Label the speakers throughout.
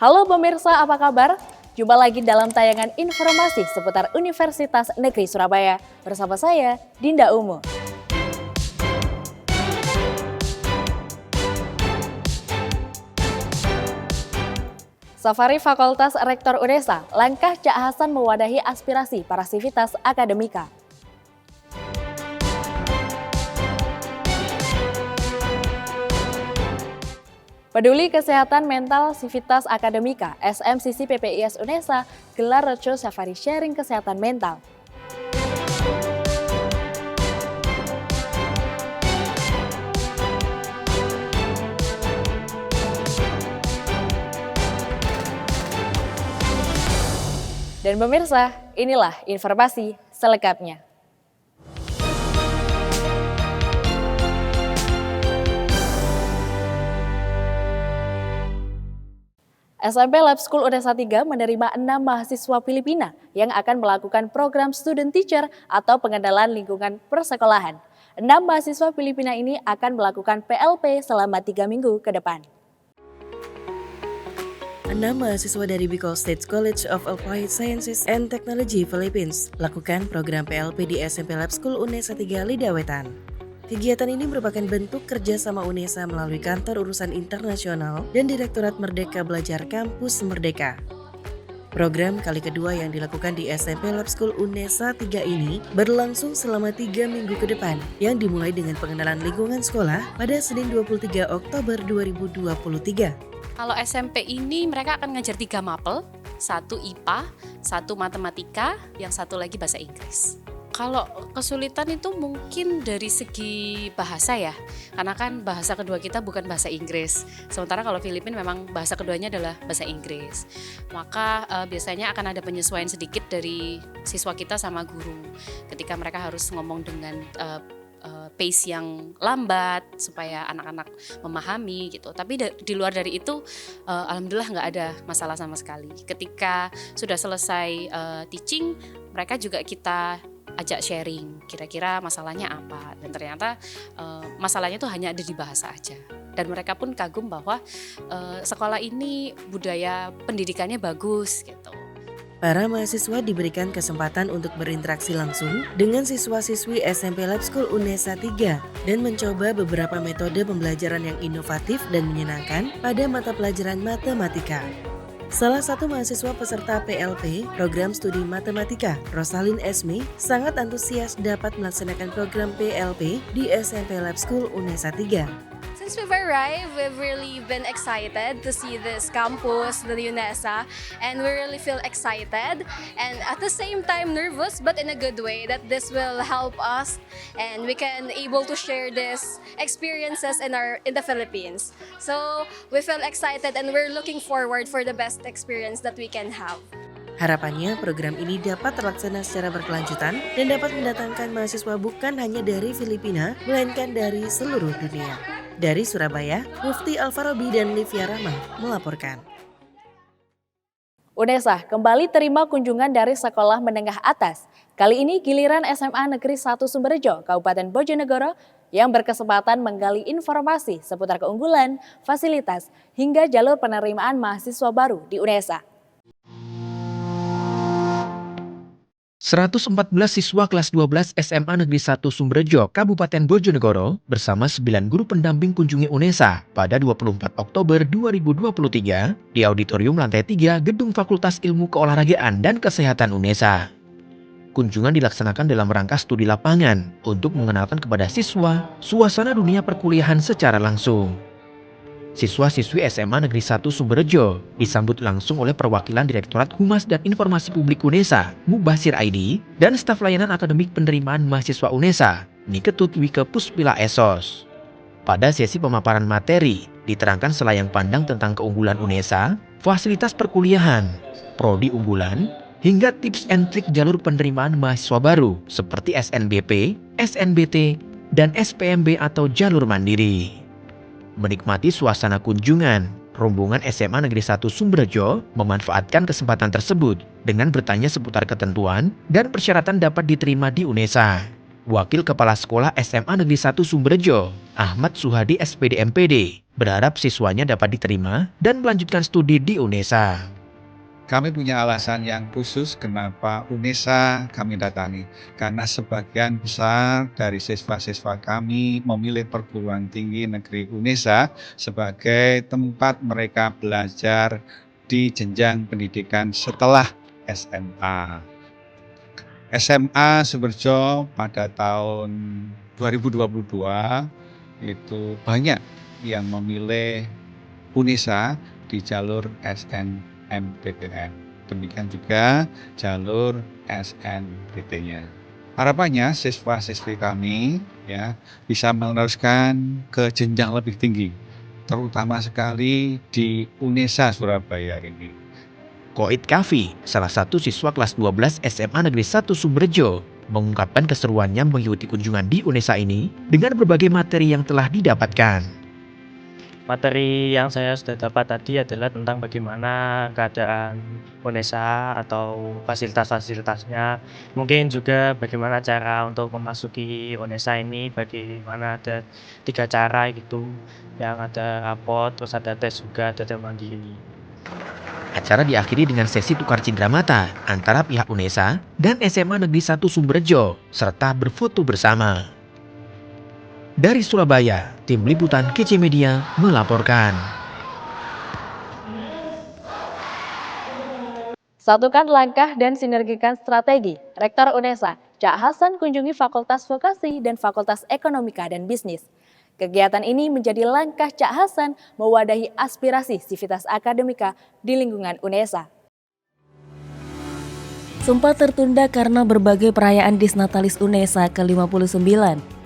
Speaker 1: Halo pemirsa, apa kabar? Jumpa lagi dalam tayangan informasi seputar Universitas Negeri Surabaya. Bersama saya, Dinda Umu. Safari Fakultas Rektor UNESA, langkah Cak Hasan mewadahi aspirasi para sivitas akademika. Peduli Kesehatan Mental Sivitas Akademika SMCC PPIS UNESA gelar roadshow safari sharing kesehatan mental. Dan pemirsa, inilah informasi selengkapnya. SMP Lab School UNESA 3 menerima 6 mahasiswa Filipina yang akan melakukan program Student Teacher atau pengenalan lingkungan persekolahan. 6 mahasiswa Filipina ini akan melakukan PLP selama 3 minggu ke depan.
Speaker 2: 6 mahasiswa dari Bicol State College of Applied Sciences and Technology Philippines lakukan program PLP di SMP Lab School UNESA 3 Lidawetan. Kegiatan ini merupakan bentuk kerjasama UNESA melalui Kantor Urusan Internasional dan Direktorat Merdeka Belajar Kampus Merdeka. Program kali kedua yang dilakukan di SMP Lab School UNESA 3 ini berlangsung selama 3 minggu ke depan yang dimulai dengan pengenalan lingkungan sekolah pada Senin 23 Oktober 2023.
Speaker 3: Kalau SMP ini mereka akan ngajar 3 mapel, 1 IPA, 1 matematika, yang satu lagi bahasa Inggris. Kalau kesulitan itu mungkin dari segi bahasa ya, karena kan bahasa kedua kita bukan bahasa Inggris. Sementara kalau Filipina memang bahasa keduanya adalah bahasa Inggris. Maka biasanya akan ada penyesuaian sedikit dari siswa kita sama guru. Ketika mereka harus ngomong dengan pace yang lambat supaya anak-anak memahami gitu. Tapi di luar dari itu alhamdulillah nggak ada masalah sama sekali. Ketika sudah selesai teaching, mereka juga kita ajak sharing kira-kira masalahnya apa, dan ternyata masalahnya itu hanya ada di bahasa aja, dan mereka pun kagum bahwa sekolah ini budaya pendidikannya bagus gitu.
Speaker 2: Para mahasiswa diberikan kesempatan untuk berinteraksi langsung dengan siswa-siswi SMP Lab School UNESA 3 dan mencoba beberapa metode pembelajaran yang inovatif dan menyenangkan pada mata pelajaran matematika. Salah satu mahasiswa peserta PLP, program studi matematika, Rosalin Esme, sangat antusias dapat melaksanakan program PLP di SMP Lab School UNESA 3.
Speaker 4: Since we've arrived, we've really been excited to see this campus, the UNESA, and we really feel excited and at the same time nervous, but in a good way, that this will help us and we can able to share this experiences in the Philippines. So we feel excited and we're looking forward for the best experience that we can have.
Speaker 2: Harapannya program ini dapat terlaksana secara berkelanjutan dan dapat mendatangkan mahasiswa bukan hanya dari Filipina, melainkan dari seluruh dunia. Dari Surabaya, Mufti Alfarobi dan Livia Rahma melaporkan.
Speaker 1: UNESA kembali terima kunjungan dari sekolah menengah atas. Kali ini giliran SMA Negeri 1 Sumberjo, Kabupaten Bojonegoro yang berkesempatan menggali informasi seputar keunggulan, fasilitas, hingga jalur penerimaan mahasiswa baru di UNESA.
Speaker 5: 114 siswa kelas 12 SMA Negeri 1 Sumberjo, Kabupaten Bojonegoro bersama 9 guru pendamping kunjungi UNESA pada 24 Oktober 2023 di Auditorium Lantai 3 Gedung Fakultas Ilmu Keolahragaan dan Kesehatan UNESA. Kunjungan dilaksanakan dalam rangka studi lapangan untuk mengenalkan kepada siswa suasana dunia perkuliahan secara langsung. Siswa-siswi SMA Negeri 1 Sumberjo disambut langsung oleh perwakilan Direktorat Humas dan Informasi Publik UNESA, Mubasir ID, dan staf layanan akademik penerimaan mahasiswa UNESA, Niketut Wike Puspila Esos. Pada sesi pemaparan materi, diterangkan selayang pandang tentang keunggulan UNESA, fasilitas perkuliahan, prodi unggulan, hingga tips and trik jalur penerimaan mahasiswa baru seperti SNBP, SNBT, dan SPMB atau jalur mandiri. Menikmati suasana kunjungan, rombongan SMA Negeri 1 Sumberjo memanfaatkan kesempatan tersebut dengan bertanya seputar ketentuan dan persyaratan dapat diterima di UNESA. Wakil Kepala Sekolah SMA Negeri 1 Sumberjo, Ahmad Suhadi SPD MPD, berharap siswanya dapat diterima dan melanjutkan studi di UNESA.
Speaker 6: Kami punya alasan yang khusus kenapa UNESA kami datangi. Karena sebagian besar dari siswa-siswa kami memilih perguruan tinggi negeri UNESA sebagai tempat mereka belajar di jenjang pendidikan setelah SMA. SMA Sumberjo pada tahun 2022 itu banyak yang memilih UNESA di jalur SNMPTN. Demikian juga jalur SNBT-nya. Harapannya siswa-siswi kami ya bisa meneruskan ke jenjang lebih tinggi, terutama sekali di UNESA Surabaya ini.
Speaker 5: Koit Kafi, salah satu siswa kelas 12 SMA Negeri 1 Sumberjo, mengungkapkan keseruannya mengikuti kunjungan di UNESA ini dengan berbagai materi yang telah didapatkan.
Speaker 7: Materi yang saya sudah dapat tadi adalah tentang bagaimana keadaan UNESA atau fasilitas-fasilitasnya. Mungkin juga bagaimana cara untuk memasuki UNESA ini, bagaimana ada 3 cara gitu. Yang ada rapot, terus ada tes juga, ada tes mandiri.
Speaker 5: Acara diakhiri dengan sesi tukar cindramata antara pihak UNESA dan SMA Negeri 1 Sumberjo, serta berfoto bersama. Dari Surabaya, Tim Liputan KC Media melaporkan.
Speaker 1: Satukan langkah dan sinergikan strategi. Rektor UNESA, Cak Hasan kunjungi Fakultas Vokasi dan Fakultas Ekonomika dan Bisnis. Kegiatan ini menjadi langkah Cak Hasan mewadahi aspirasi sivitas akademika di lingkungan UNESA.
Speaker 2: Sempat tertunda karena berbagai perayaan Disnatalis UNESA ke-59.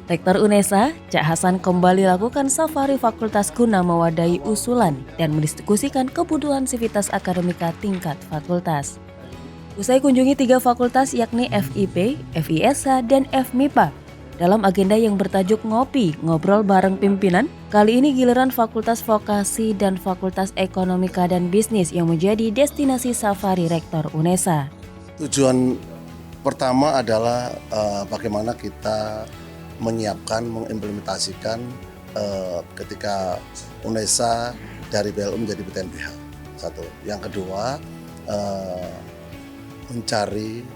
Speaker 2: Rektor UNESA, Cak Hasan kembali lakukan safari fakultas guna mewadahi usulan dan mendiskusikan kebutuhan sivitas akademika tingkat fakultas. Usai kunjungi 3 fakultas yakni FIP, FISH, dan FMIPA, dalam agenda yang bertajuk Ngopi, Ngobrol Bareng Pimpinan, kali ini giliran Fakultas Vokasi dan Fakultas Ekonomika dan Bisnis yang menjadi destinasi safari Rektor UNESA.
Speaker 8: Tujuan pertama adalah bagaimana kita menyiapkan, mengimplementasikan ketika UNESA dari BLU menjadi PTNBH. Satu. Yang kedua, mencari,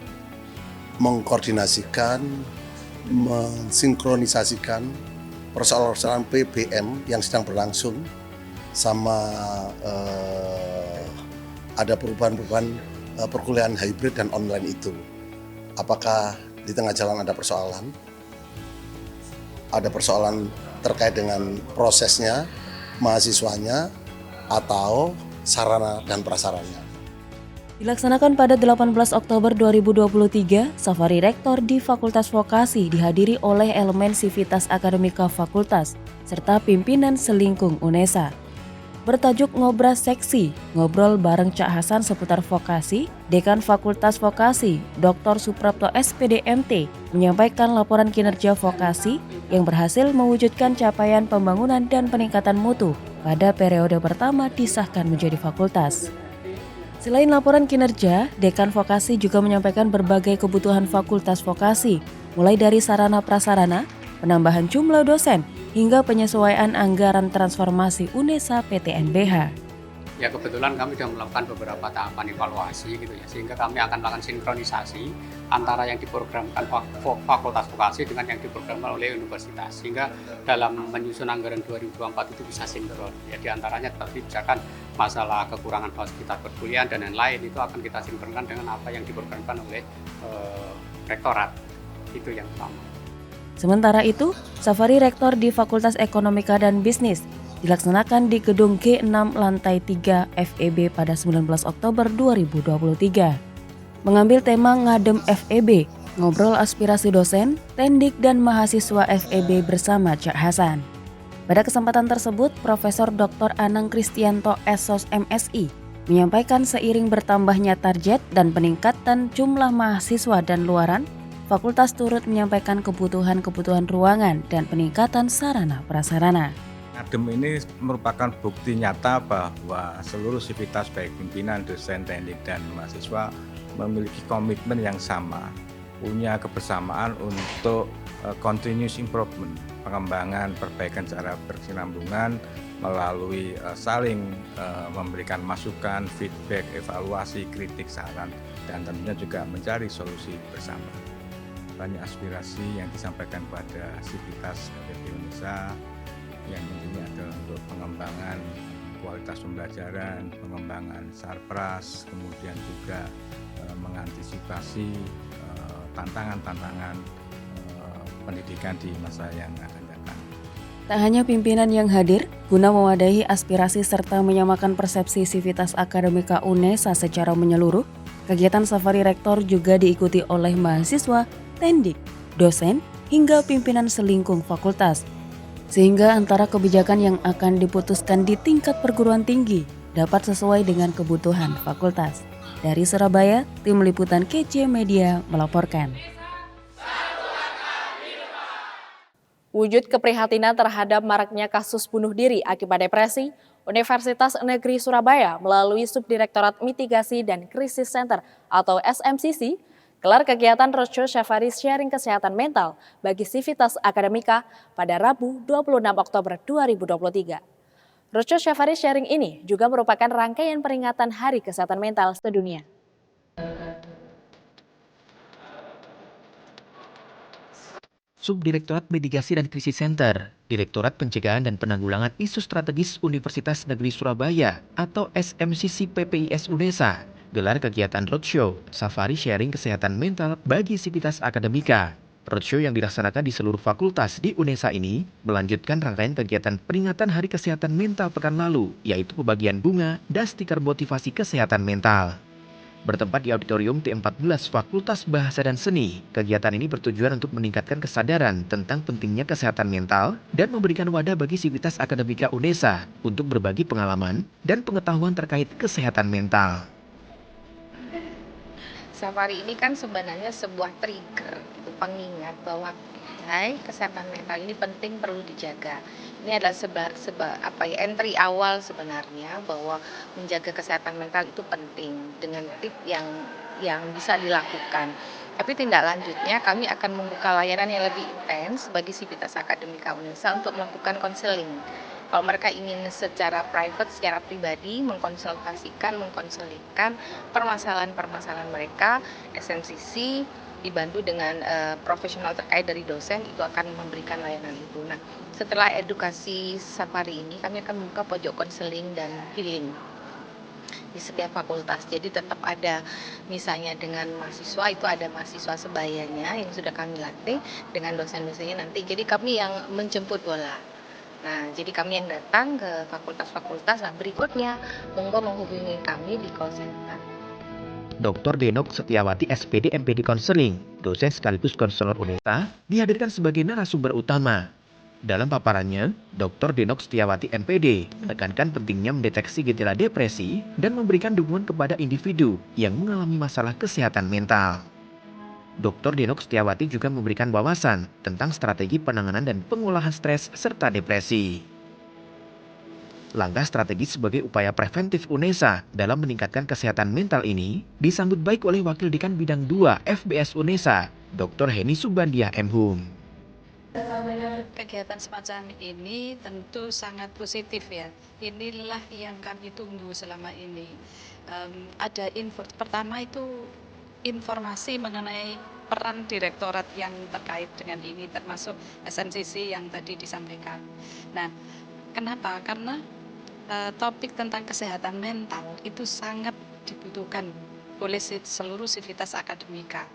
Speaker 8: mengkoordinasikan, mensinkronisasikan persoalan-persoalan PBM yang sedang berlangsung sama ada perubahan-perubahan perkuliahan hybrid dan online itu. Apakah di tengah jalan ada persoalan? Ada persoalan terkait dengan prosesnya, mahasiswanya, atau sarana dan prasarana.
Speaker 2: Dilaksanakan pada 18 Oktober 2023, safari rektor di Fakultas Vokasi dihadiri oleh elemen sivitas akademika fakultas serta pimpinan selingkung UNESA. Bertajuk Ngobras Seksi, ngobrol bareng Cak Hasan seputar vokasi, Dekan Fakultas Vokasi, Dr. Suprapto SPD MT, menyampaikan laporan kinerja vokasi yang berhasil mewujudkan capaian pembangunan dan peningkatan mutu pada periode pertama disahkan menjadi fakultas. Selain laporan kinerja, Dekan Vokasi juga menyampaikan berbagai kebutuhan Fakultas Vokasi, mulai dari sarana prasarana, penambahan jumlah dosen, hingga penyesuaian anggaran transformasi UNESA PTNBH.
Speaker 9: Ya kebetulan kami sudah melakukan beberapa tahapan evaluasi gitu ya, sehingga kami akan melakukan sinkronisasi antara yang diprogramkan Fakultas Vokasi dengan yang diprogramkan oleh universitas, sehingga dalam menyusun anggaran 2024 itu bisa sinkron. Ya diantaranya tadi misalkan masalah kekurangan fasilitas perkuliahan dan lain-lain itu akan kita sinkronkan dengan apa yang diprogramkan oleh rektorat. Itu yang pertama.
Speaker 2: Sementara itu, safari rektor di Fakultas Ekonomika dan Bisnis dilaksanakan di gedung G6 lantai 3 FEB pada 19 Oktober 2023. Mengambil tema Ngadem FEB, ngobrol aspirasi dosen, tendik dan mahasiswa FEB bersama Cak Hasan. Pada kesempatan tersebut, Profesor Dr. Anang Kristianto SOS MSI menyampaikan seiring bertambahnya target dan peningkatan jumlah mahasiswa dan luaran, fakultas turut menyampaikan kebutuhan-kebutuhan ruangan dan peningkatan sarana prasarana.
Speaker 10: Ngadem ini merupakan bukti nyata bahwa seluruh sivitas baik pimpinan, dosen, tendik, dan mahasiswa memiliki komitmen yang sama, punya kebersamaan untuk continuous improvement, pengembangan, perbaikan cara berkesinambungan melalui saling memberikan masukan, feedback, evaluasi, kritik, saran, dan tentunya juga mencari solusi bersama. Banyak aspirasi yang disampaikan pada Sivitas FEB Unesa yang intinya adalah untuk pengembangan kualitas pembelajaran, pengembangan sarpras, kemudian juga mengantisipasi tantangan-tantangan pendidikan di masa yang akan datang.
Speaker 2: Tak hanya pimpinan yang hadir, guna mewadahi aspirasi serta menyamakan persepsi Sivitas Akademika Unesa secara menyeluruh, kegiatan safari rektor juga diikuti oleh mahasiswa, tendik, dosen, hingga pimpinan selingkung fakultas. Sehingga antara kebijakan yang akan diputuskan di tingkat perguruan tinggi dapat sesuai dengan kebutuhan fakultas. Dari Surabaya, tim liputan KC Media melaporkan.
Speaker 1: Wujud keprihatinan terhadap maraknya kasus bunuh diri akibat depresi, Universitas Negeri Surabaya melalui Subdirektorat Mitigasi dan Krisis Center atau SMCC gelar kegiatan Roadshow Safari Sharing Kesehatan Mental bagi Sivitas Akademika pada Rabu 26 Oktober 2023. Roadshow Safari Sharing ini juga merupakan rangkaian peringatan Hari Kesehatan Mental Sedunia.
Speaker 5: Subdirektorat Mitigasi dan Krisis Center, Direktorat Pencegahan dan Penanggulangan Isu Strategis Universitas Negeri Surabaya atau SMCC PPIS Unesa, gelar kegiatan Roadshow Safari Sharing Kesehatan Mental bagi Sivitas Akademika. Roadshow yang dilaksanakan di seluruh fakultas di Unesa ini melanjutkan rangkaian kegiatan peringatan Hari Kesehatan Mental pekan lalu, yaitu pembagian bunga dan stiker motivasi kesehatan mental. Bertempat di Auditorium T14 Fakultas Bahasa dan Seni, kegiatan ini bertujuan untuk meningkatkan kesadaran tentang pentingnya kesehatan mental dan memberikan wadah bagi Sivitas Akademika Unesa untuk berbagi pengalaman dan pengetahuan terkait kesehatan mental.
Speaker 11: Safari ini kan sebenarnya sebuah trigger, pengingat bahwa kesehatan mental ini penting, perlu dijaga. Ini adalah entry awal sebenarnya bahwa menjaga kesehatan mental itu penting dengan tip yang bisa dilakukan. Tapi tindak lanjutnya kami akan membuka layanan yang lebih intens bagi Sivitas Akademika Unesa untuk melakukan konseling. Kalau mereka ingin secara private, secara pribadi mengkonselingkan permasalahan-permasalahan mereka, SMCC dibantu dengan profesional terkait dari dosen itu akan memberikan layanan itu. Nah, setelah edukasi safari ini kami akan membuka pojok konseling dan healing di setiap fakultas. Jadi tetap ada, misalnya dengan mahasiswa itu ada mahasiswa sebayanya yang sudah kami latih dengan dosen-dosennya nanti. Jadi kami yang menjemput bola. Nah, jadi kami yang datang ke fakultas-fakultas. Nah, berikutnya monggo menghubungi kami di call center.
Speaker 5: Dr. Denok Setiawati SPD MPD Konseling, dosen sekaligus konselor Unesa, dihadirkan sebagai narasumber utama. Dalam paparannya, Dr. Denok Setiawati MPD menekankan pentingnya mendeteksi gejala depresi dan memberikan dukungan kepada individu yang mengalami masalah kesehatan mental. Dr. Denok Setiawati juga memberikan wawasan tentang strategi penanganan dan pengolahan stres serta depresi. Langkah strategis sebagai upaya preventif Unesa dalam meningkatkan kesehatan mental ini disambut baik oleh Wakil Dekan Bidang 2 FBS Unesa, Dr. Heni Subandiah M.Hum.
Speaker 12: Kegiatan semacam ini tentu sangat positif ya. Inilah yang kami tunggu selama ini. Pertama itu informasi mengenai peran direktorat yang terkait dengan ini, termasuk SMCC yang tadi disampaikan. Nah, kenapa? Karena topik tentang kesehatan mental itu sangat dibutuhkan oleh seluruh Sivitas Akademika.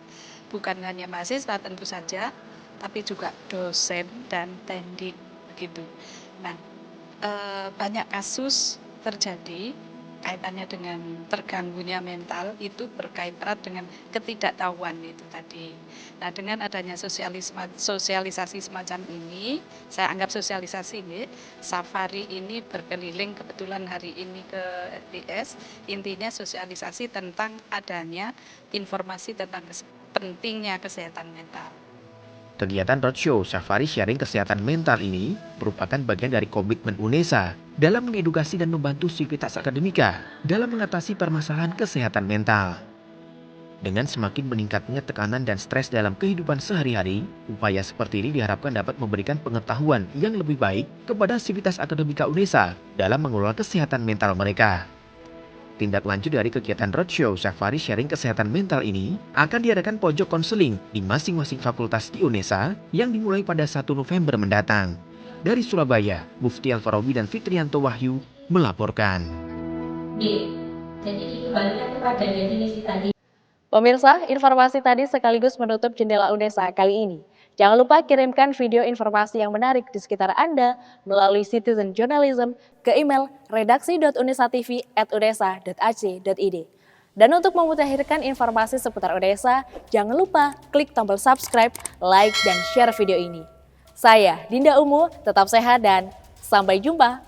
Speaker 12: Bukan hanya mahasiswa tentu saja, tapi juga dosen dan tendik begitu. Nah, banyak kasus terjadi kaitannya dengan terganggunya mental itu berkait erat dengan ketidaktahuan itu tadi. Nah, dengan adanya sosialisasi semacam ini, saya anggap sosialisasi ini, safari ini berkeliling kebetulan hari ini ke FBS, intinya sosialisasi tentang adanya informasi tentang pentingnya kesehatan mental.
Speaker 5: Kegiatan Roadshow Safari Sharing Kesehatan Mental ini merupakan bagian dari komitmen Unesa dalam mengedukasi dan membantu Sivitas Akademika dalam mengatasi permasalahan kesehatan mental. Dengan semakin meningkatnya tekanan dan stres dalam kehidupan sehari-hari, upaya seperti ini diharapkan dapat memberikan pengetahuan yang lebih baik kepada sivitas akademika UNESA dalam mengelola kesehatan mental mereka. Tindak lanjut dari kegiatan roadshow safari sharing kesehatan mental ini akan diadakan pojok konseling di masing-masing fakultas di UNESA yang dimulai pada 1 November mendatang. Dari Surabaya, Mufti Al-Farabi dan Fitrianto Wahyu melaporkan.
Speaker 1: Jadi kembalikan kepada definisi tadi. Pemirsa, informasi tadi sekaligus menutup jendela UNESA kali ini. Jangan lupa kirimkan video informasi yang menarik di sekitar Anda melalui Citizen Journalism ke email redaksi.unesatv@unesa.ac.id. Dan untuk memutahirkan informasi seputar UNESA, jangan lupa klik tombol subscribe, like, dan share video ini. Saya, Dinda Umu, tetap sehat dan sampai jumpa.